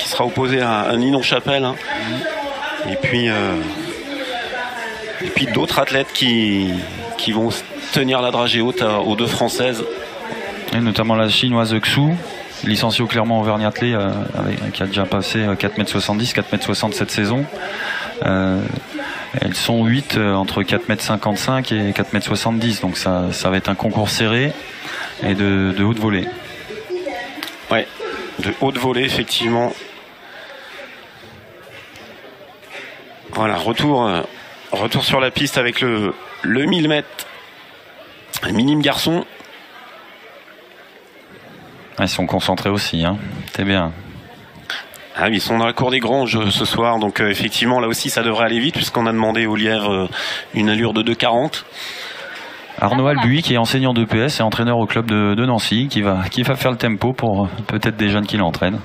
qui sera opposé à Ninon Chapelle. Hein. Et puis d'autres athlètes qui vont tenir la dragée haute aux deux françaises. Et notamment la chinoise Xu, licenciée au Clermont-Auvergne-Attelé, qui a déjà passé 4,70 m, 4,60 m cette saison. Elles sont 8 entre 4,55 m et 4,70 m, donc ça va être un concours serré et de haute volée. Ouais, de haute volée, effectivement. Voilà, retour sur la piste avec le 1000 mètres. Un minime garçon. Ils sont concentrés aussi, hein. C'est bien. Ah oui, ils sont dans la cour des Granges ce soir, donc effectivement là aussi ça devrait aller vite puisqu'on a demandé au lièvre une allure de 2,40. Arnaud Albuy, qui est enseignant d'EPS et entraîneur au club de Nancy, qui va faire le tempo pour peut-être des jeunes qui l'entraînent.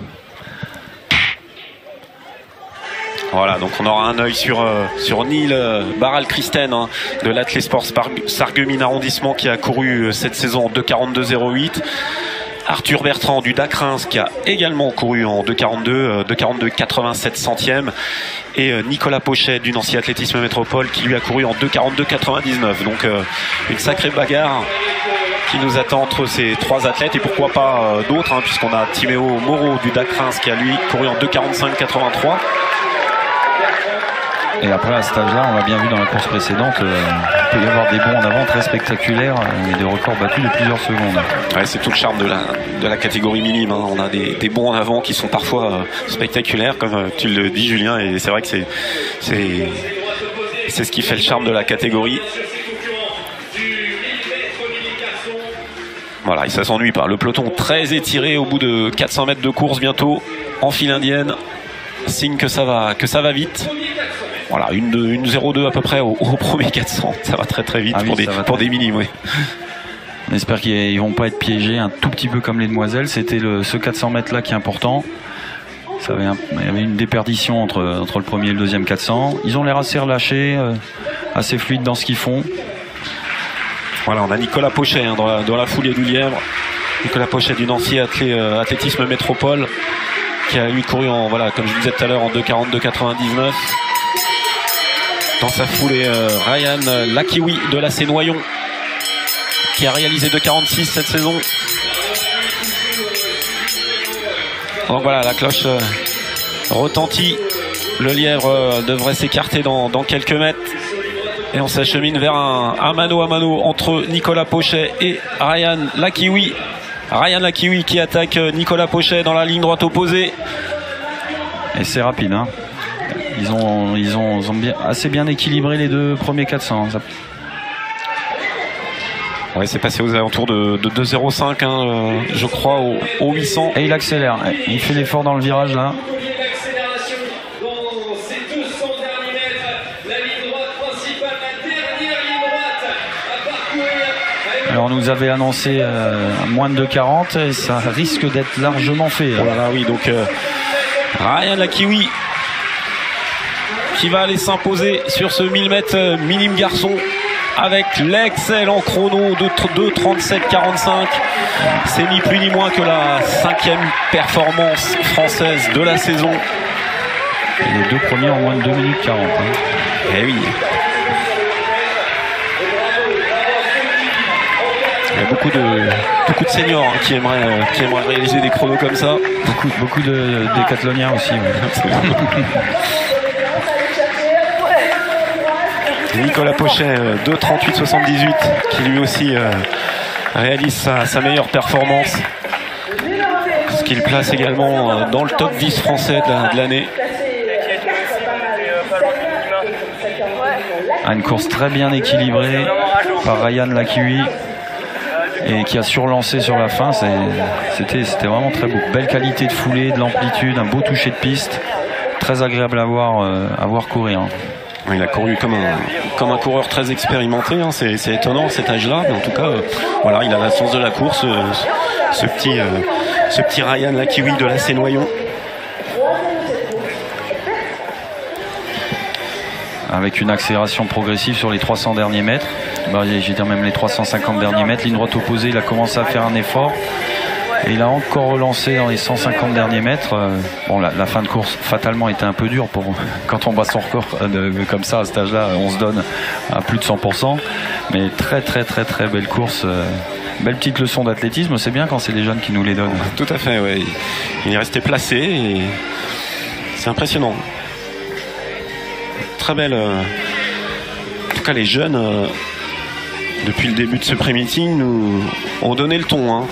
Voilà, donc on aura un œil sur Neil Barral-Christen, hein, de l'Athlé Sport Sarreguemines arrondissement, qui a couru cette saison en 2,42,08. Arthur Bertrand du Dacrins, qui a également couru en 2,42,87 centièmes. Et Nicolas Pochet du Nancy Athlétisme Métropole, qui lui a couru en 2,42,99. Donc une sacrée bagarre qui nous attend entre ces trois athlètes, et pourquoi pas d'autres, hein, puisqu'on a Timéo Moreau du Dacrins qui a lui couru en 2,45,83. Et après, à cet âge-là, on l'a bien vu dans la course précédente, il peut y avoir des bonds en avant très spectaculaires et des records battus de plusieurs secondes. Ouais, c'est tout le charme de la catégorie minime, hein. On a des bonds en avant qui sont parfois spectaculaires, comme tu le dis, Julien, et c'est vrai que c'est ce qui fait le charme de la catégorie. Voilà, et ça s'ennuie pas. Le peloton très étiré au bout de 400 mètres de course bientôt, en file indienne. Signe que ça va vite. Voilà, une 0,2 à peu près au premier 400. Ça va très vite pour des minimes, oui. On espère qu'ils vont pas être piégés un tout petit peu comme les demoiselles. C'était ce 400 mètres là qui est important. Il y avait une déperdition entre le premier et le deuxième 400. Ils ont l'air assez relâchés, assez fluides dans ce qu'ils font. Voilà, on a Nicolas Pochet, hein, dans la foulée du lièvre. Nicolas Pochet du Nancy Athlétisme Métropole, qui a lui couru en, voilà, comme je disais tout à l'heure, en 2,42,99. Dans sa foulée, Ryan Lakiwi de la Noyon, qui a réalisé 2,46 cette saison. Donc voilà, la cloche retentit. Le lièvre devrait s'écarter dans quelques mètres. Et on s'achemine vers un mano à mano entre Nicolas Pochet et Ryan Lakiwi. Ryan Lakiwi qui attaque Nicolas Pochet dans la ligne droite opposée. Et c'est rapide, hein. Ils ont assez bien équilibré les deux premiers 400. Ouais, c'est passé aux alentours de 2,05, hein, je crois, au 800. Et il accélère. Il fait l'effort dans le virage là. Alors on nous avait annoncé moins de 2,40 et ça risque d'être largement fait. Voilà, oui, donc Ryan Lakiwi qui va aller s'imposer sur ce 1000 mètres minime garçon avec l'excellent chrono de 2,37,45. C'est ni plus ni moins que la 5e performance française de la saison. Et les deux premiers en moins de 2 minutes 40. Hein. Eh oui. Il y a beaucoup de seniors, hein, qui aimeraient réaliser des chronos comme ça. Beaucoup de décathloniens aussi. Ouais. Nicolas Pochet, 2,38,78, qui lui aussi réalise sa meilleure performance. Ce qui le place également dans le top 10 français de l'année. Une course très bien équilibrée par Ryan Lakiwi et qui a surlancé sur la fin. C'était vraiment très beau. Belle qualité de foulée, de l'amplitude, un beau toucher de piste. Très agréable à voir courir. Hein. Il a couru comme un coureur très expérimenté, hein. C'est étonnant cet âge-là, mais en tout cas, voilà, il a la sens de la course, ce petit Ryan Lakiwi de la Noyon. Avec une accélération progressive sur les 300 derniers mètres. J'ai dit même les 350 derniers mètres. Ligne droite opposée, il a commencé à faire un effort. Et il a encore relancé dans les 150 derniers mètres. Bon, la fin de course fatalement était un peu dure pour quand on bat son record comme ça à cet âge-là, on se donne à plus de 100%. Mais très belle course. Belle petite leçon d'athlétisme, c'est bien quand c'est les jeunes qui nous les donnent. Tout à fait, oui. Il est resté placé et c'est impressionnant. Très belle. En tout cas, les jeunes, depuis le début de ce pré-meeting, nous ont donné le ton. Hein.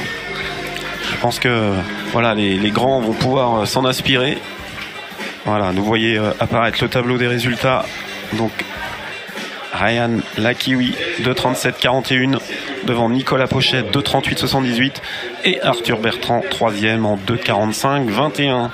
Je pense que voilà, les grands vont pouvoir s'en inspirer. Voilà, nous voyez apparaître le tableau des résultats. Donc, Ryan Lakiwi, 2:37,41 devant Nicolas Pochet, 2:38,78 et Arthur Bertrand, 3e en 2:45,21.